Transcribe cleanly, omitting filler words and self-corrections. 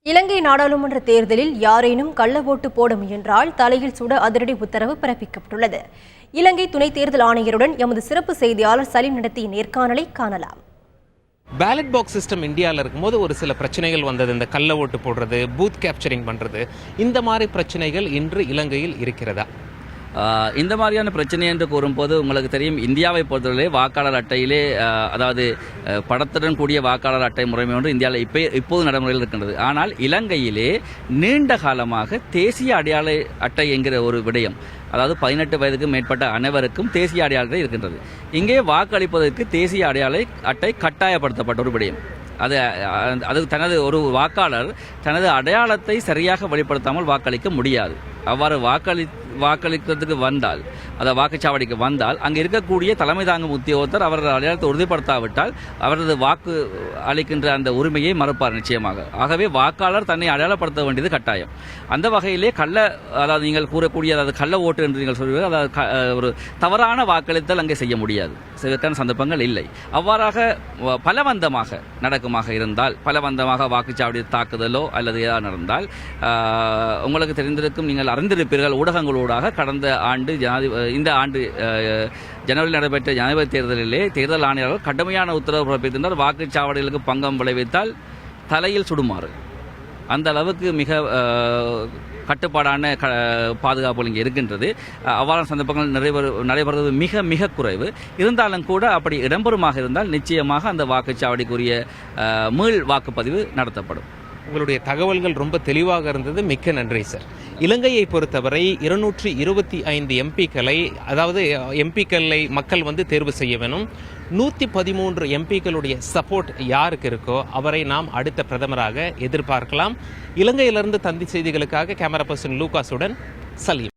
இலங்கை நாடாளுமன்ற தேர்தலில் யாரேனும் கள்ள ஓட்டு போட முயன்றால் தலையில் சுட அதிரடி உத்தரவு பிறப்பிக்கப்பட்டுள்ளது. இலங்கை துணை தேர்தல் ஆணையருடன் எமது சிறப்பு செய்தியாளர் சலீம் நடத்திய நேர்காணலை காணலாம். பேலட் பாக்ஸ் சிஸ்டம் இந்தியாவில் இருக்கும்போது ஒரு சில பிரச்சனைகள் வந்தது. இந்த கள்ள ஓட்டு போடுறது, பூத் கேப்சரிங் பண்ணுறது, இந்த மாதிரி பிரச்சனைகள் இன்று இலங்கையில் இருக்கிறதா? இந்த மாதிரியான பிரச்சனை என்று கூறும்போது உங்களுக்கு தெரியும், இந்தியாவை பொறுத்தவரை வாக்காளர் அட்டையிலே அதாவது படத்துடன் கூடிய வாக்காளர் அட்டை முறைமை ஒன்று இந்தியாவில் இப்போது நடைமுறையில் இருக்கின்றது. ஆனால் இலங்கையிலே நீண்ட காலமாக தேசிய அடையாள அட்டை என்கிற ஒரு விடயம், அதாவது 18 வயதுக்கு மேற்பட்ட அனைவருக்கும் தேசிய அடையாள அட்டை இருக்கின்றது. இங்கே வாக்களிப்பதற்கு தேசிய அடையாள அட்டை கட்டாயப்படுத்தப்பட்ட ஒரு விடயம். அது தனது ஒரு வாக்காளர் தனது அடையாளத்தை சரியாக வெளிப்படுத்தாமல் வாக்களிக்க முடியாது. அவ்வாறு வாக்களிக்கிறதுக்கு வந்தால், அதாவது வாக்குச்சாவடிக்கு வந்தால், அங்கே இருக்கக்கூடிய தலைமை தாங்கும் உத்தியோகத்தர் அவரது அடையாளத்தை உறுதிப்படுத்தாவிட்டால் அவரது வாக்கு அளிக்கின்ற அந்த உரிமையை மறுப்பார் நிச்சயமாக. ஆகவே வாக்காளர் தன்னை அடையாளப்படுத்த வேண்டியது கட்டாயம். அந்த வகையிலே அதாவது நீங்கள் கூறக்கூடிய அதாவது கள்ள ஓட்டு என்று நீங்கள் சொல்வீர்கள், அதாவது ஒரு தவறான வாக்களித்தல் அங்கே செய்ய முடியாது, செய்வதற்கான சந்தர்ப்பங்கள் இல்லை. அவ்வாறாக பலவந்தமாக நடக்குமாக இருந்தால், பலவந்தமாக வாக்குச்சாவடி தாக்குதலோ அல்லது ஏதாவது நடந்தால், உங்களுக்கு தெரிந்திருக்கும், நீங்கள் அறிந்திருப்பீர்கள் ஊடகங்களூடாக கடந்த ஆண்டு இந்த ஆண்டு ஜனவரியில் நடைபெற்ற ஜனாதிபதி தேர்தலிலே தேர்தல் ஆணையாளர் கடுமையான உத்தரவு பிறப்பித்திருந்தார். வாக்குச்சாவடிகளுக்கு பங்கம் விளைவித்தால் தலையில் சுடுமாறு. அந்த அளவுக்கு மிக கட்டுப்பாடான பாதுகாப்பு இங்கே இருக்கின்றது. அவ்வாறான சந்தர்ப்பங்கள் நடைபெறுவது மிக மிக குறைவு. இருந்தாலும் கூட அப்படி இடம்பெறுமாக இருந்தால் நிச்சயமாக அந்த வாக்குச்சாவடிக்குரிய மீள் வாக்குப்பதிவு நடத்தப்படும். உங்களுடைய தகவல்கள் ரொம்ப தெளிவாக இருந்தது. மிக்க நன்றி சார். இலங்கையை பொறுத்தவரை 225 எம்பிக்களை, அதாவது எம்பிக்களை மக்கள் தேர்வு செய்ய வேணும். 113 எம்பிக்களுடைய சப்போர்ட் யாருக்கு இருக்கோ அவரை நாம் அடுத்த பிரதமராக எதிர்பார்க்கலாம். இலங்கையிலிருந்து தந்தி செய்திகளுக்காக கேமரா பர்சன் லூகாஸுடன் சலீம்.